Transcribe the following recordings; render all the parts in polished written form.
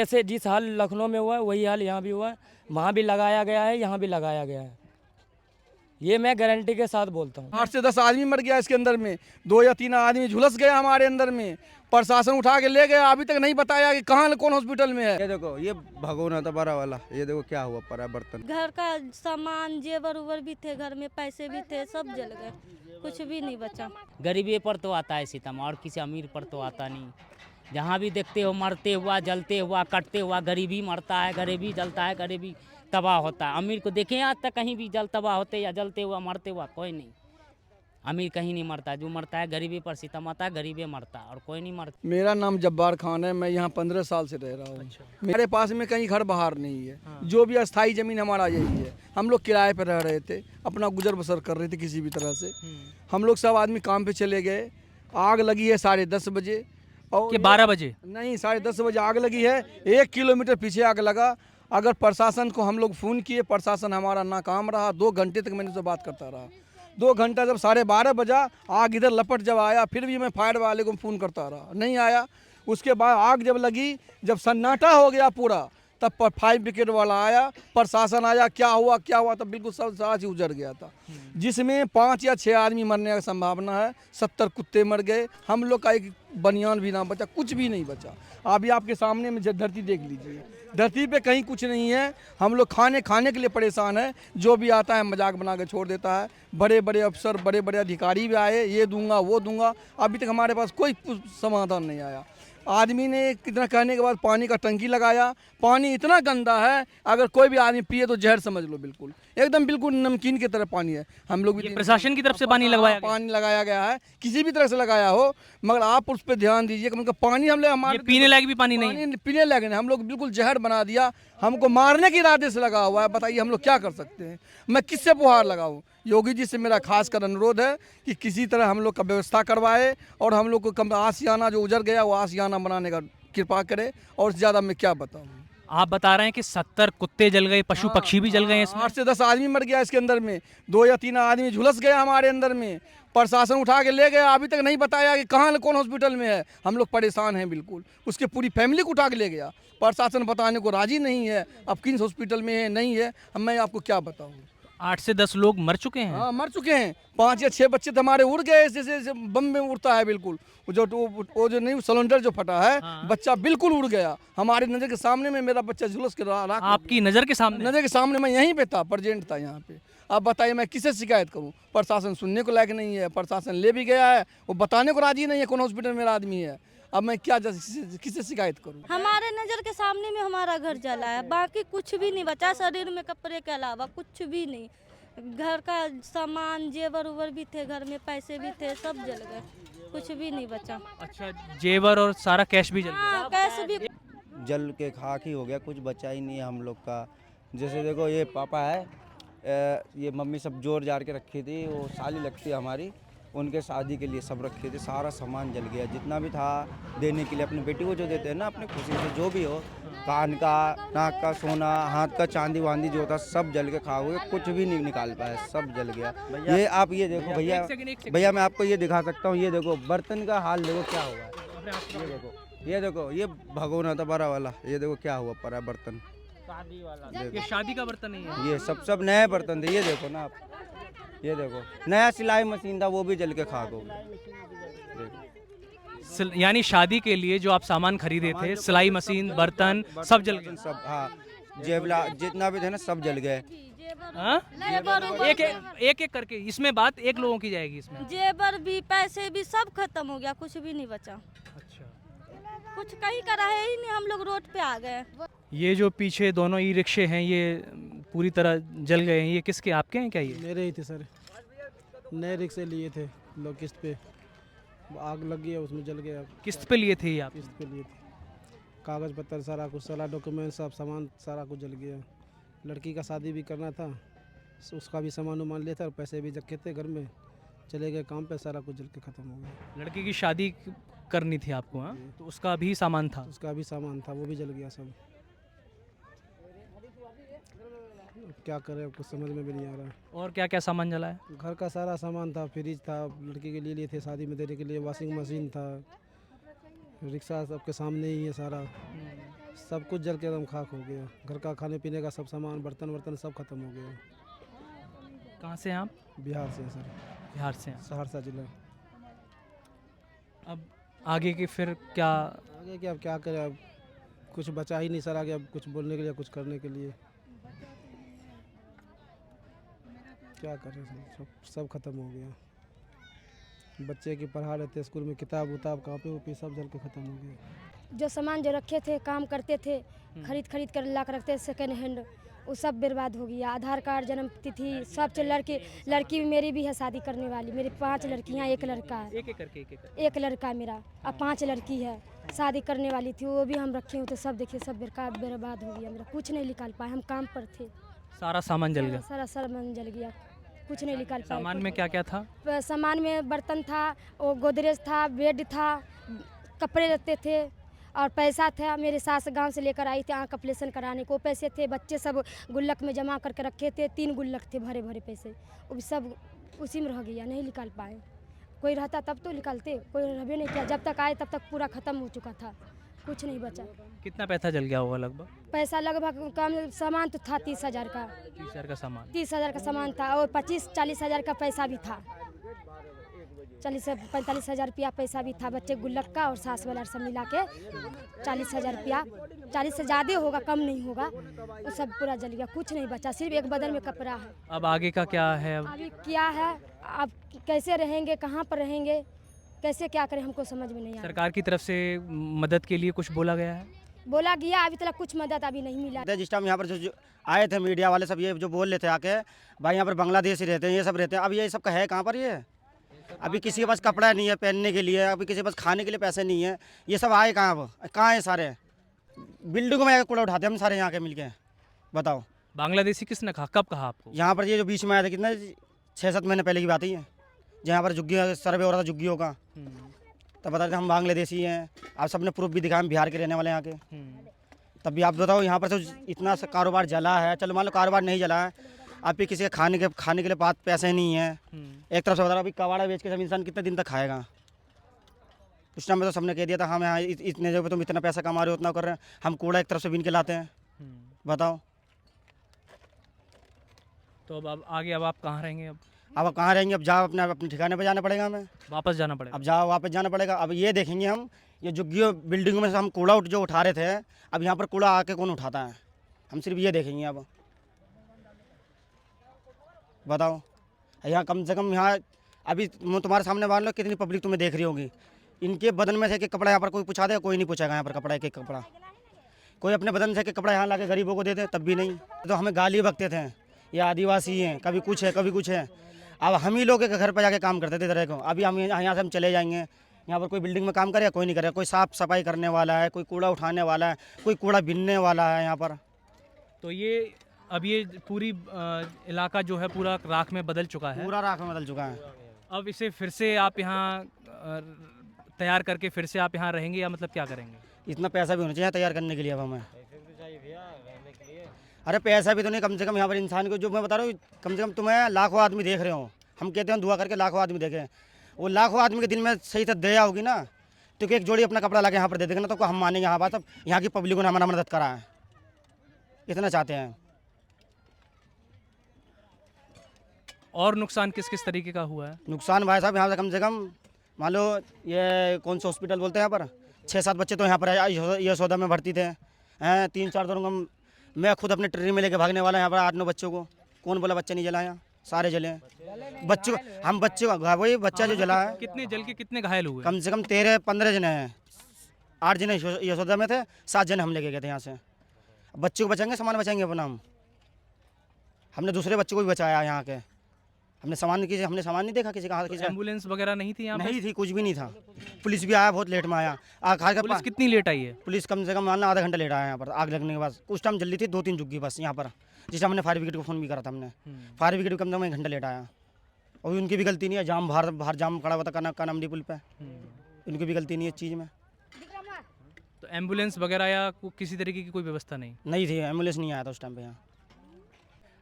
ऐसे जिस हाल लखनऊ में हुआ है वही हाल यहाँ भी हुआ है, वहाँ भी लगाया गया है, यहाँ भी लगाया गया है। ये मैं गारंटी के साथ बोलता हूँ। 8 से 10 आदमी मर गया इसके अंदर में, 2 या 3 आदमी झुलस गया हमारे अंदर में। प्रशासन उठा के ले गया, अभी तक नहीं बताया कि कहाँ कौन हॉस्पिटल में है। ये देखो ये भगोना था बड़ा वाला, ये देखो क्या हुआ पड़ा बर्तन। घर का सामान जेवर उवर भी थे, घर में पैसे भी थे, सब जल गए, कुछ भी नहीं बचा। गरीबी पर तो आता है सितम, और किसी अमीर पर तो आता नहीं। जहाँ भी देखते हो मरते हुआ, जलते हुआ, कटते हुआ, गरीबी मरता है, गरीबी जलता है, गरीबी तबाह होता है। अमीर को देखें आज तक कहीं भी जल तबाह होते या जलते हुआ मरते हुआ कोई नहीं। अमीर कहीं नहीं मरता, जो मरता है गरीबी पर सितम आता है, गरीबी मरता है और कोई नहीं मरता। मेरा नाम जब्बार खान है, मैं यहाँ 15 साल से रह रहा हूँ। मेरे पास में कहीं घर बाहर नहीं है। जो भी अस्थाई ज़मीन हमारा यही है। हम लोग किराए पर रह रहे थे, अपना गुजर बसर कर रहे थे किसी भी तरह से। हम लोग सब आदमी काम पे चले गए। आग लगी है 10:30 बजे और 12 बजे नहीं 10:30 बजे आग लगी है। 1 किलोमीटर पीछे आग लगा। अगर प्रशासन को हम लोग फ़ोन किए, प्रशासन हमारा नाकाम रहा। 2 घंटे तक मैंने उससे बात करता रहा। 2 घंटा जब 12:30 बजा, आग इधर लपट जब आया, फिर भी मैं फायर वाले को फ़ोन करता रहा, नहीं आया। उसके बाद आग जब लगी, जब सन्नाटा हो गया पूरा, तब पर फायर ब्रिगेड वाला आया, प्रशासन आया। क्या हुआ तब बिल्कुल सब सारा चीज उजड़ गया था, जिसमें 5 या 6 आदमी मरने का संभावना है। 70 कुत्ते मर गए। हम लोग का एक बनियान भी ना बचा, कुछ भी नहीं बचा। अभी आपके सामने में धरती देख लीजिए, धरती पे कहीं कुछ नहीं है। हम लोग खाने के लिए परेशान है। जो भी आता है मजाक बना के छोड़ देता है। बड़े बड़े अफसर, बड़े बड़े अधिकारी भी आए, ये दूंगा वो दूंगा, अभी तक हमारे पास कोई समाधान नहीं आया। आदमी ने कितना कहने के बाद पानी का टंकी लगाया। पानी इतना गंदा है, अगर कोई भी आदमी पिए तो जहर समझ लो। बिल्कुल एकदम बिल्कुल नमकीन की तरह पानी है। हम लोग भी प्रशासन की तरफ से पानी लगाया गया है, किसी भी तरह से लगाया हो, मगर आप उस पर ध्यान दीजिए। उनका पानी हम लोग हमारे पीने लायक भी पानी नहीं है। पीने लायक नहीं, हम लोग बिल्कुल जहर बना दिया। हमको मारने के इरादे से लगा हुआ है। बताइए हम लोग क्या कर सकते हैं? मैं किससे पुहार लगाऊं? योगी जी से मेरा खासकर अनुरोध है कि किसी तरह हम लोग का व्यवस्था करवाए और हम लोग को आशियाना जो उजड़ गया वो आशियाना बनाने का कृपा करे। और ज़्यादा मैं क्या बताऊँ? आप बता रहे हैं कि 70 कुत्ते जल गए, पशु पक्षी भी जल गए। 8 से 10 आदमी मर गया इसके अंदर में, 2 या 3 आदमी झुलस गया हमारे अंदर में। प्रशासन उठा के ले गया, अभी तक नहीं बताया कि कहाँ कौन हॉस्पिटल में है। हम लोग परेशान हैं बिल्कुल। उसके पूरी फैमिली को उठा के ले गया। प्रशासन बताने को राजी नहीं है अब किन हॉस्पिटल में है नहीं है। अब मैं आपको क्या बताऊँ? 8 से 10 लोग मर चुके हैं। हाँ, मर चुके हैं। 5 या 6 बच्चे तो हमारे उड़ गए, जैसे बम में उड़ता है बिल्कुल। वो जो नहीं सिलेंडर जो फटा है, बच्चा बिल्कुल उड़ गया हमारे नज़र के सामने में। मेरा बच्चा झुलस के रहा। आपकी नज़र के सामने? मैं यहीं पे था, प्रेजेंट था यहाँ पे। अब बताइए मैं किसे शिकायत करूँ? प्रशासन सुनने को लायक नहीं है। प्रशासन ले भी गया है, वो बताने को राजी नहीं है कौन हॉस्पिटल में मेरा आदमी है। अब मैं क्या किसे शिकायत करूँ? हमारे नज़र के सामने में हमारा घर जला है, बाकी कुछ भी नहीं बचा। शरीर में कपड़े के अलावा कुछ भी नहीं। घर का सामान जेवर उवर भी थे, घर में पैसे भी थे, सब जल गए, कुछ भी नहीं बचा। अच्छा, जेवर और सारा कैश भी जल गया? हाँ, कैश भी जल के खाक ही हो गया, कुछ बचा ही नहीं है हम लोग का। जैसे देखो ये पापा है, ये मम्मी सब जोड़ जाड़ के रखी थी, वो साली लगती है हमारी, उनके शादी के लिए सब रखे थे। सारा सामान जल गया, जितना भी था देने के लिए अपनी बेटी को जो देते हैं ना अपने खुशी से, जो भी हो, कान का, नाक का सोना, हाथ का चांदी वांदी जो था सब जल के खा हुए, कुछ भी नहीं निकाल पाया, सब जल गया। ये आप ये देखो भैया मैं आपको ये दिखा सकता हूँ। ये देखो बर्तन का हाल देखो क्या हुआ है। ये देखो ये भगोना था बड़ा वाला, ये देखो क्या हुआ पड़ा बर्तन। ये शादी का बर्तन नहीं है। ये सब नए बर्तन थे। ये देखो ना आप, ये देखो नया सिलाई मशीन था, वो भी जल के खाक हो गया। यानी शादी के लिए जो आप सामान खरीदे थे, सिलाई मशीन, बर्तन, सब जल गए। सब, हाँ, जेबला जितना भी थे ना सब जल गए। एक एक करके इसमें बात एक लोगों की जाएगी। इसमें जेवर भी, पैसे भी, सब खत्म हो गया, कुछ भी नहीं बचा। अच्छा, कुछ कहीं का रहे ही नहीं, हम लोग रोड पे आ गए। ये जो पीछे दोनों ई रिक्शे हैं ये पूरी तरह जल गए हैं। ये किसके, आपके हैं क्या? ये मेरे ही थे सर, नए रिक्शे लिए थे लोग, किस्त पे आग लग गई, उसमें जल गया। किस्त पे लिए थे ये आप? किस्त पे लिए थे, कागज़ पत्तर सारा कुछ, सारा डॉक्यूमेंट सब सामान सारा कुछ जल गया। लड़की का शादी भी करना था, उसका भी सामान वामान लिया था और पैसे भी रखे थे घर में, चले गए काम पे, सारा कुछ जल के ख़त्म हो गया। लड़की की शादी करनी थी आपको? हाँ, तो उसका भी सामान था? उसका भी सामान था, वो भी जल गया सब। क्या करें, कुछ समझ में भी नहीं आ रहा। और क्या क्या सामान जला है? घर का सारा सामान था, फ्रिज था, लड़की के लिए थे शादी में देने के लिए, वॉशिंग मशीन था, रिक्शा सबके सामने ही है सारा, सब कुछ जल के एकदम खाक हो गया। घर का खाने पीने का सब सामान, बर्तन वर्तन सब खत्म हो गया। कहाँ से हैं आप? बिहार से सर, बिहार से हैं। सहरसा जिला। अब आगे की फिर क्या? आगे क्या, अब क्या करें, अब कुछ बचा ही नहीं सर आगे, अब कुछ बोलने के लिए, कुछ करने के लिए क्या करें सर, सब खत्म हो गया। बच्चे की पढ़ा रहे थे स्कूल में, किताब उताब कापी उपी सब जल के ख़त्म हो गया। जो सामान जो रखे थे, काम करते थे, खरीद कर ला कर रखते थे सेकेंड हैंड, वो सब बर्बाद हो गया। आधार कार्ड, जन्म तिथि सब चल, लड़की मेरी भी है शादी करने वाली। मेरी 5 लड़कियां, एक लड़का है। एक करके एक लड़का मेरा, अब 5 लड़की है। शादी करने वाली थी, वो भी हम रखे हुए थे। सब देखिए सब बर्बाद हो गया मेरा, कुछ नहीं निकाल पाए। हम काम पर थे, सारा सामान जल गया। सारा सामान जल गया, कुछ नहीं निकाल पाए। सामान में क्या क्या था? सामान में बर्तन था, वो गोदरेज था, बेड था, कपड़े रहते थे और पैसा था। मेरे सास गांव से लेकर आई थी आँख ऑपरेशन कराने को, पैसे थे। बच्चे सब गुल्लक में जमा करके रखे थे, 3 गुल्लक थे भरे भरे पैसे, वो भी सब उसी में रह गया, नहीं निकाल पाए। कोई रहता तब तो निकालते, कोई रहबे नहीं किया। जब तक आए तब तक पूरा ख़त्म हो चुका था, कुछ नहीं बचा। कितना पैसा जल गया होगा लगभग? पैसा लगभग कम, सामान तो था 30,000 का। 30,000 का सामान? 30,000 का सामान था और 25-40 हज़ार का पैसा भी था। 40 से 45 हज़ार रुपया पैसा भी था, बच्चे गुल्लक का और सास वाला सब मिला के 40 हज़ार रुपया। 40 से ज़्यादा होगा, कम नहीं होगा। वो सब पूरा जल गया, कुछ नहीं बचा, सिर्फ एक बदन में कपड़ा है। अब आगे का क्या है? अभी क्या है, अब कैसे रहेंगे, कहाँ पर रहेंगे, कैसे क्या करें, हमको समझ में नहीं आ रहा। सरकार की तरफ से मदद के लिए कुछ बोला गया है? बोला गया, अभी तक कुछ मदद अभी नहीं मिला। जिस टाइम यहाँ पर जो आए थे मीडिया वाले सब, ये जो बोल रहे थे आके भाई यहाँ पर बांग्लादेशी रहते हैं, ये सब रहते हैं। अब ये सब का है कहाँ पर? ये अभी किसी के पास कपड़ा नहीं है पहनने के लिए, अभी किसी के पास खाने के लिए पैसे नहीं है। ये सब आए कहाँ? अब कहाँ है सारे? बिल्डिंगों में कूड़ा उठाते हम सारे यहाँ के मिलके, बताओ। बांग्लादेशी किसने कहा, कब कहा आपको? यहाँ पर ये जो बीच में आया था, कितने 6-7 महीने पहले की बात ही है, जहाँ पर झुग्गी सर्वे हो रहा था झुग्गियों का, तब बता रहे थे हम बांग्लादेशी हैं। आप सबने प्रूफ भी दिखाया, हम बिहार के रहने वाले यहाँ के। तब भी आप बताओ, यहाँ पर तो इतना सा कारोबार जला है। चलो मान लो कारोबार नहीं जला है, आप भी किसी के खाने के लिए बात पैसे नहीं है। एक तरफ से बता रहा अभी कबाड़ा बेच के सब इंसान कितने दिन तक खाएगा? उस टाइम में तो सबने कह दिया था हम यहाँ इतने जगह तुम इतना पैसा कमा रहे हो, उतना कर रहे हैं। हम कूड़ा एक तरफ से बीन के लाते हैं, बताओ। तो अब आगे अब आप कहाँ रहेंगे? अब कहाँ रहेंगे? अब जाओ अपने ठिकाने पर जाना पड़ेगा, हमें वापस जाना पड़ेगा। अब जाओ वापस जाना पड़ेगा। अब ये देखेंगे हम, ये झुग्गियों बिल्डिंगों में से हम कूड़ा जो उठा रहे थे, अब यहाँ पर कूड़ा आके कौन उठाता है? हम सिर्फ ये देखेंगे। अब बताओ, यहाँ कम से कम यहाँ अभी तुम्हारे सामने मान लो कितनी पब्लिक तुम्हें देख रही होगी। इनके बदन में से एक कपड़ा यहाँ पर कोई पूछा दे? कोई नहीं पूछेगा यहाँ पर कपड़ा, एक कपड़ा। कोई अपने बदन से एक कपड़ा यहाँ लाके गरीबों को देते, तब भी नहीं। तो हमें गाली बकते थे, ये आदिवासी हैं, कभी कुछ है कभी कुछ है। अब हम ही लोग के घर पर जाके काम करते थे तरह को। अभी हम यहाँ से हम चले जाएंगे, यहाँ पर कोई बिल्डिंग में काम करेगा? कोई नहीं करेगा। कोई साफ सफाई करने वाला है, कोई कूड़ा उठाने वाला है, कोई कूड़ा बीनने वाला है यहाँ पर। तो ये अब ये पूरी इलाका जो है पूरा राख में बदल चुका है। पूरा राख में बदल चुका है। अब इसे फिर से आप यहाँ तैयार करके फिर से आप यहाँ रहेंगे या मतलब क्या करेंगे? इतना पैसा भी होना चाहिए तैयार करने के लिए। अब हमें अरे पैसा भी तो नहीं, कम से कम यहाँ पर इंसान को, जो मैं बता रहा हूँ, कम से कम तुम्हें लाखों आदमी देख रहे हो। हम कहते हैं दुआ करके लाखों आदमी देखें। वो लाखों आदमी के दिल में सही से दया होगी ना, तो एक जोड़ी अपना कपड़ा ला के यहाँ पर दे देंगे ना, तो हम मानेंगे हाँ बात। अब यहाँ की पब्लिक ने हमारा मदद करा है, इतना चाहते हैं। और नुकसान किस किस तरीके का हुआ है? नुकसान भाई साहब, यहाँ से कम मान लो ये कौन सा हॉस्पिटल बोलते हैं, यहाँ पर 6-7 बच्चे तो यहाँ पर यशोदा में भर्ती थे हैं। 3-4 दिन मैं खुद अपने ट्रेन में लेके भागने वाला यहाँ पर 8-9 बच्चों को। कौन बोला बच्चे नहीं जला? यहाँ सारे जले हैं बच्चों। हम बच्चे वही बच्चा जो जला है। कितने जल के कितने घायल हुए? कम से कम 13-15 जने हैं। 8 जने यशोदा में थे, 7 जने हम लेके गए थे यहाँ से। बच्चे को बचाएंगे, सामान बचाएंगे अपना। हमने दूसरे बच्चों को भी बचाया यहाँ के। हमने सामान नहीं देखा किसी का। एम्बुलेंस वगैरह नहीं थी यहाँ? नहीं थी, कुछ भी नहीं था। पुलिस भी आया, बहुत लेट में आया। पुलिस कितनी लेट आई है? पुलिस कम से कम मानना आधा घंटा लेट आया यहाँ पर। आग लगने के बाद उस टाइम जल्दी थी 2-3 झुग्गी बस यहाँ पर, जिस टाइम हमने फायर ब्रिगेड को फ़ोन भी करा था। हमने फायर ब्रिगेड भी कम से कम 1 घंटा लेट आया। और उनकी भी गलती नहीं है, जाम बाहर जाम खड़ा हुआ था कानामडी पुल पे, उनकी भी गलती नहीं है इस चीज़ में। तो एम्बुलेंस वगैरह या किसी तरीके की कोई व्यवस्था नहीं थी? एम्बुलेंस नहीं आया था उस टाइम पे यहाँ।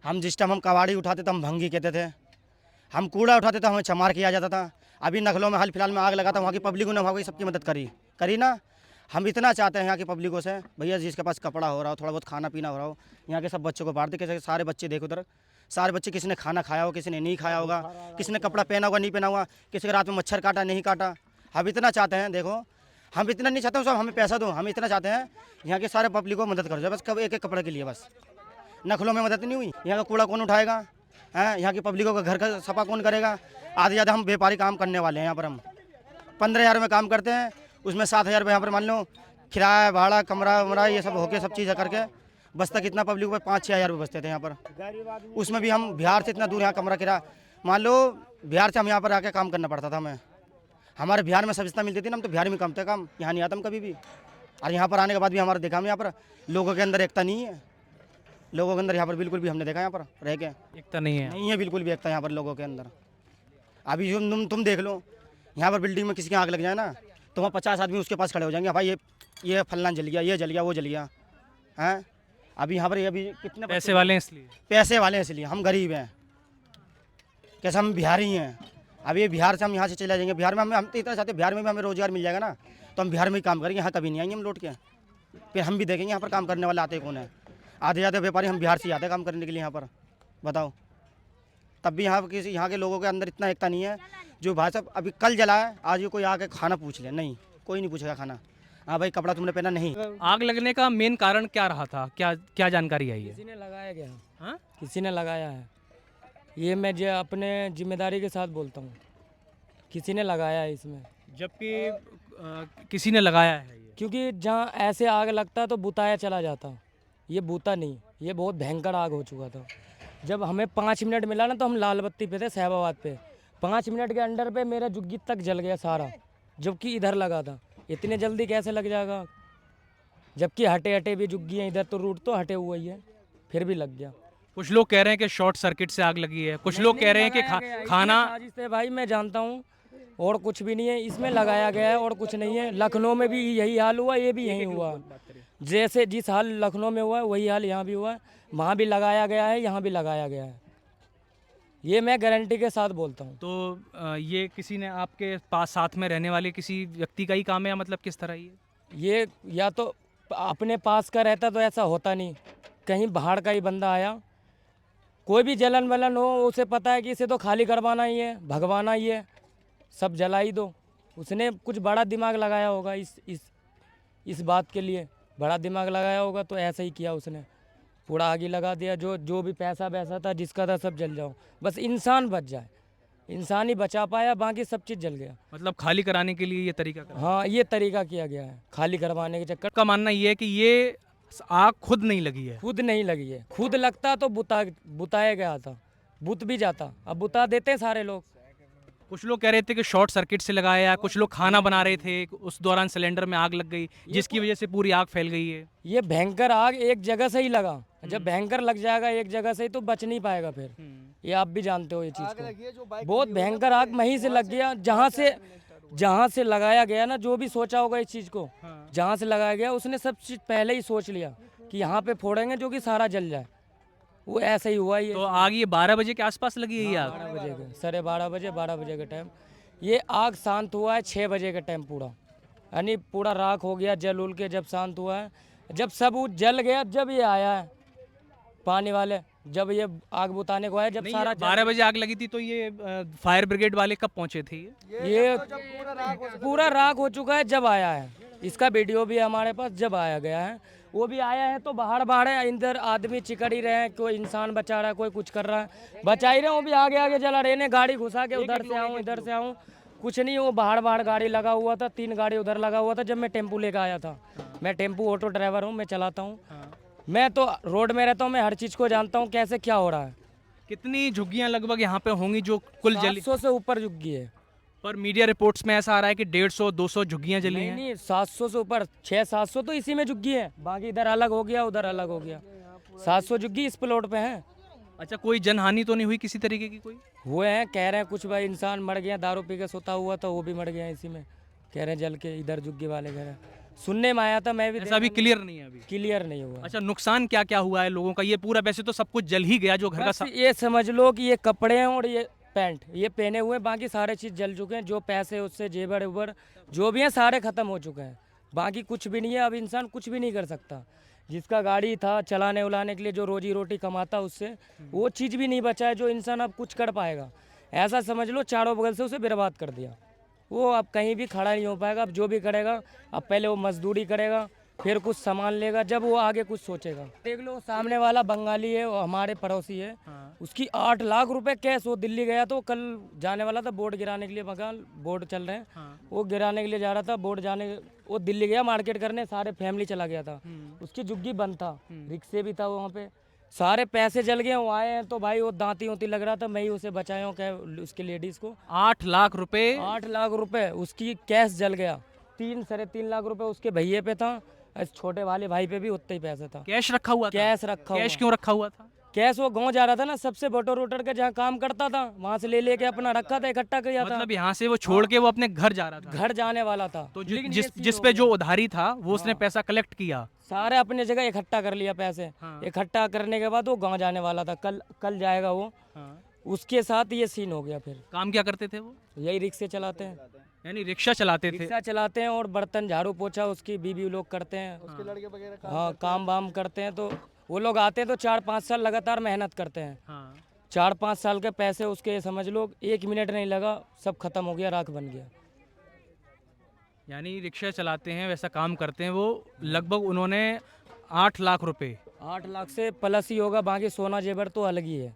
हम जिस टाइम हम कबाड़ी उठाते थे हम भंगी कहते थे, हम कूड़ा उठाते थे हमें चमार किया जाता था। अभी नखलों में हाल फिलहाल में आग लगा था, वहाँ की पब्लिक ने वहाँ की सबकी मदद करी ना। हम इतना चाहते हैं यहाँ की पब्लिकों से, भैया जिसके पास कपड़ा हो रहा हो, थोड़ा बहुत खाना पीना हो रहा हो, यहाँ के सब बच्चों को बांट दे। कैसे सारे बच्चे देखो उधर, सारे बच्चे, किसी ने खाना खाया हो, किसी ने नहीं खाया होगा, किसी ने कपड़ा पहना होगा नहीं पहना हुआ, किसी के रात में मच्छर काटा नहीं काटा। हम इतना चाहते हैं, देखो हम इतना नहीं चाहते सब हमें पैसा दो, हम इतना चाहते हैं यहाँ के सारे पब्लिक को मदद कर जाए बस, कब एक एक कपड़े के लिए बस। नखलों में मदद नहीं हुई, यहाँ का कूड़ा कौन उठाएगा हैं, यहाँ की पब्लिकों का घर का सफा कौन करेगा। आधे ज़्यादा हम व्यापारी काम करने वाले हैं, यहाँ पर हम 15,000 में काम करते हैं, उसमें 7,000 रुपये यहाँ पर मान लो किराया भाड़ा कमरा वमरा ये सब होके सब चीज़ करके बचता कितना पब्लिक पर 5-6 हज़ार रुपये बचते थे यहाँ पर। उसमें भी हम बिहार से इतना दूर यहाँ कमरा किराया, मान लो बिहार से हम यहाँ पर आके काम करना पड़ता था हमें। हमारे बिहार में सविस्ता मिलती थी ना, हम तो बिहार में काम थे, काम यहाँ नहीं आता हम कभी भी। और यहाँ पर आने के बाद भी हमारा देखा हम यहाँ पर लोगों के अंदर एकता नहीं है, लोगों के अंदर यहाँ पर बिल्कुल भी हमने देखा यहाँ पर रह के एकता नहीं है, नहीं है बिल्कुल भी एकता यहाँ पर लोगों के अंदर। अभी जो तुम देख लो यहाँ पर बिल्डिंग में किसी की आग लग जाए ना तो वहाँ 50 आदमी उसके पास खड़े हो जाएंगे, भाई ये फलना जल गया, ये जल गया, वो जल गया हैं। अभी यहाँ पर अभी कितने पैसे वाले हैं इसलिए, पैसे वाले हैं इसलिए, हम गरीब हैं, कैसे हम बिहारी हैं। अभी ये बिहार से हम यहाँ से चले जाएंगे, बिहार में हम तो इतना चाहते हैं बिहार में भी हमें रोजगार मिल जाएगा ना तो हम बिहार में ही काम करेंगे, यहाँ कभी नहीं आएंगे हम लौट के। फिर हम भी देखेंगे यहाँ पर काम करने वाले आते कौन है। आधे ज़्यादा व्यापारी हम बिहार से आते हैं काम करने के लिए यहाँ पर, बताओ। तब भी यहाँ के लोगों के अंदर इतना एकता नहीं है। जो भाई साहब अभी कल जलाए, आज कोई आके खाना पूछ ले, नहीं कोई नहीं पूछेगा खाना, हाँ भाई कपड़ा तुमने पहना नहीं। आग लगने का मेन कारण क्या रहा था, क्या जानकारी आई है? किसी ने लगाया गया, हाँ? किसी ने लगाया है, ये मैं जो अपने जिम्मेदारी के साथ बोलता हूँ, किसी ने लगाया है इसमें। जबकि किसी ने लगाया है ये, क्योंकि जहाँ ऐसे आग लगता तो बुताया चला जाता, ये बूता नहीं, ये बहुत भयंकर आग हो चुका था। जब हमें 5 मिनट मिला ना तो हम लाल बत्ती पे थे साहिबाबाद पे, 5 मिनट के अंडर पे मेरा जुग्गी तक जल गया सारा, जबकि इधर लगा था। इतने जल्दी कैसे लग जाएगा, जबकि हटे हटे भी जुग्गी हैं, इधर तो रूट तो हटे हुआ ही है, फिर भी लग गया। कुछ लोग कह रहे हैं कि शॉर्ट सर्किट से आग लगी है, कुछ लोग कह रहे हैं कि खाना साजिश से भाई मैं जानता हूँ, और कुछ भी नहीं है, इसमें लगाया गया है और कुछ नहीं है। लखनऊ में भी यही हाल हुआ, ये भी यही हुआ, जैसे जिस हाल लखनऊ में हुआ है वही हाल यहाँ भी हुआ है। वहाँ भी लगाया गया है, यहाँ भी लगाया गया है, ये मैं गारंटी के साथ बोलता हूँ। तो ये किसी ने आपके पास साथ में रहने वाले किसी व्यक्ति का ही काम है, या मतलब किस तरह ये या तो अपने पास का रहता तो ऐसा होता नहीं, कहीं बाहर का ही बंदा आया, कोई भी जलन वलन हो उसे पता है कि इसे तो खाली करवाना ही है, भगवाना ही है, सब जला ही दो। उसने कुछ बड़ा दिमाग लगाया होगा इस बात के लिए, बड़ा दिमाग लगाया होगा तो ऐसा ही किया उसने, पूरा आगे लगा दिया। जो भी पैसा वैसा था जिसका था सब जल जाओ, बस इंसान बच जाए, इंसान ही बचा पाया, बाकी सब चीज़ जल गया। मतलब खाली कराने के लिए ये तरीका हाँ, ये तरीका किया गया है खाली करवाने के चक्कर का। मानना ये है कि ये आग खुद नहीं लगी है, खुद नहीं लगी है, खुद लगता तो बुताया गया था, बुत भी जाता, अब बुता देते हैं सारे लोग। कुछ लोग कह रहे थे कि शॉर्ट सर्किट से लगाया, कुछ लोग खाना बना रहे थे, उस दौरान सिलेंडर में आग लग गई जिसकी वजह से पूरी आग फैल गई है। ये भयंकर आग एक जगह से ही लगा, जब भयंकर लग जाएगा एक जगह से ही तो बच नहीं पाएगा फिर, ये आप भी जानते हो ये चीज़ को। बहुत भयंकर आग वहीं से लग गया, जहाँ से लगाया गया ना, जो भी सोचा होगा इस चीज़ को, जहाँ से लगाया गया उसने सब चीज़ पहले ही सोच लिया कि यहाँ पे फोड़ेंगे जो कि सारा जल जाए, वो ऐसा ही हुआ। ये तो आग ये 12 बजे के आसपास लगी है? आग 12 बजे के, 12:30 बजे के टाइम ये आग शांत हुआ है, 6 बजे के टाइम पूरा, यानी पूरा राख हो गया जल उल के, जब शांत हुआ है, जब सब वो जल गया, जब ये आया है पानी वाले, जब ये आग बुताने को आया, जब सारा 12 बजे आग लगी थी तो ये फायर ब्रिगेड वाले कब पहुंचे थे? ये पूरा राख हो चुका है जब आया है, इसका वीडियो भी हमारे पास, जब आया गया है वो भी आया है तो बाहर है, अंदर आदमी चिकड़ ही रहे हैं, कोई इंसान बचा रहा है, कोई कुछ कर रहा है, बचा ही रहे, वो भी आगे जला रहे ने, गाड़ी घुसा के उधर से आऊँ इधर से आऊँ, कुछ नहीं, वो बाहर गाड़ी लगा हुआ था, 3 गाड़ी उधर लगा हुआ था। जब मैं टेम्पू लेकर आया था, मैं टेम्पू ऑटो ड्राइवर हूँ, मैं चलाता हूँ, मैं तो रोड में रहता हूँ, मैं हर चीज़ को जानता हूँ कैसे क्या हो रहा है। कितनी झुग्गियां लगभग यहाँ पे होंगी जो कुल जली? 700 से ऊपर झुग्गी है, पर मीडिया रिपोर्ट्स में ऐसा आ रहा है कि 150-200 झुग्गियां जली हैं। नहीं 700 से ऊपर, 600-700 तो इसी में झुग्गी है, बाकी इधर अलग हो गया उधर अलग हो गया, 700 झुग्गी इस प्लॉट पे है। अच्छा, कोई जनहानि तो नहीं हुई किसी तरीके की? कोई हुए हैं, कह रहे हैं कुछ भाई इंसान मर गया, दारू पी के सोता हुआ था वो भी मर गया इसी में, कह रहे हैं जल के, इधर झुग्गी वाले कह रहे हैं, सुनने में आया था, मैं भी। ऐसा अभी क्लियर नहीं है? अभी क्लियर नहीं हुआ। अच्छा, नुकसान क्या क्या हुआ है लोगों का? ये पूरा वैसे तो सब कुछ जल ही गया जो घर बस का ये समझ लो कि ये कपड़े हैं और ये पैंट ये पहने हुए, बाकी सारे चीज़ जल चुके हैं, जो पैसे उससे जेवर उबर जो भी हैं सारे ख़त्म हो चुके हैं, बाकी कुछ भी नहीं है। अब इंसान कुछ भी नहीं कर सकता। जिसका गाड़ी था चलाने उलाने के लिए, जो रोजी रोटी कमाता उससे, वो चीज़ भी नहीं बचा है जो इंसान अब कुछ कर पाएगा। ऐसा समझ लो चारों बगल से उसे बर्बाद कर दिया। वो अब कहीं भी खड़ा नहीं हो पाएगा। अब जो भी करेगा, अब पहले वो मजदूरी करेगा, फिर कुछ सामान लेगा, जब वो आगे कुछ सोचेगा। देख लो सामने वाला बंगाली है, वो हमारे पड़ोसी है। उसकी 8 लाख रुपए कैश, वो दिल्ली गया तो कल जाने वाला था बोर्ड गिराने के लिए, मकान बोर्ड चल रहे हैं, वो गिराने के लिए जा रहा था बोर्ड जाने। वो दिल्ली गया मार्केट करने, सारे फैमिली चला गया था। उसकी झुग्गी बंद था, रिक्शे भी था वहाँ पे, सारे पैसे जल गए। वो आए हैं तो भाई वो दांती वाती लग रहा था, मैं ही उसे बचाया हूँ क्या उसकी लेडीज़ को। 8 लाख रुपए 8 लाख रुपए उसकी कैश जल गया। 3-3.5 लाख रुपए उसके भैये पे था, इस छोटे वाले भाई पे भी उतना ही पैसा था। कैश रखा हुआ था? कैश रखा कैश हुआ। क्यों रखा हुआ था? कैश वो गांव जा रहा था ना, सबसे बटोर उटर के जहाँ काम करता था वहां से ले लेके अपना रखा था, इकट्ठा किया था। मतलब यहाँ से वो छोड़ के वो अपने घर जा रहा था? घर जाने वाला था। तो लेकिन जिस ये सीन जिस हो पे गया। जो उधारी था वो उसने पैसा कलेक्ट किया? सारे अपने जगह इकट्ठा कर लिया पैसे। इकट्ठा करने के बाद वो गांव जाने वाला था, कल जाएगा वो। उसके साथ ये सीन हो गया। फिर काम क्या करते थे वो? यही रिक्शे चलाते हैं, यानी रिक्शा चलाते थे? रिक्शा चलाते हैं और बर्तन झाड़ू पोछा उसकी बीवी लोग करते हैं। हाँ काम वाम करते हैं। तो वो लोग आते हैं तो 4-5 साल लगातार मेहनत करते हैं। 4-5 साल के पैसे उसके समझ लो 1 मिनट नहीं लगा, सब खत्म हो गया, राख बन गया। यानी रिक्शा चलाते हैं, वैसा काम करते हैं वो। लगभग उन्होंने 8 लाख रुपए 8 लाख से प्लस ही होगा, बाकी सोना जेवर तो अलग ही है।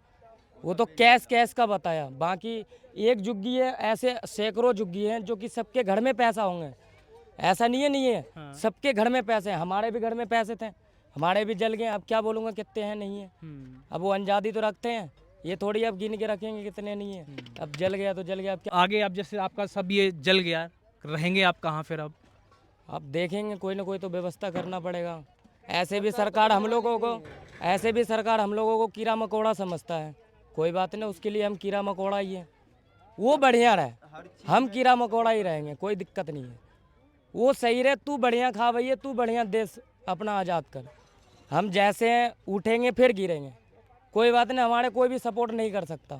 वो तो कैश का बताया। बाकी एक झुग्गी है, ऐसे सैकड़ों झुग्गी हैं जो कि सबके घर में पैसा होंगे। ऐसा नहीं है सबके घर में पैसे हैं। हमारे भी घर में पैसे थे, हमारे भी जल गए। अब क्या बोलूँगा कितने हैं नहीं है। अब वो अंजादी तो रखते हैं, ये थोड़ी अब गिन के रखेंगे कितने नहीं है। अब जल गया तो जल गया। अब क्या आगे अब जैसे आपका सब ये जल गया, रहेंगे आप कहाँ फिर अब? अब देखेंगे, कोई ना कोई तो व्यवस्था करना पड़ेगा। ऐसे भी सरकार हम लोगों को कीड़ा मकोड़ा समझता है। कोई बात नहीं, उसके लिए हम कीड़ा मकोड़ा ही है। वो बढ़िया रहे, हम कीड़ा मकोड़ा ही रहेंगे, कोई दिक्कत नहीं है। वो सही रहे, तू बढ़िया खा भैया, तू बढ़िया देश अपना आज़ाद कर। हम जैसे हैं उठेंगे फिर गिरेंगे, कोई बात नहीं। हमारे कोई भी सपोर्ट नहीं कर सकता।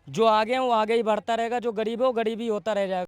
जो आगे है वो आगे ही बढ़ता रहेगा, जो गरीब है वो गरीब ही होता रह जाएगा।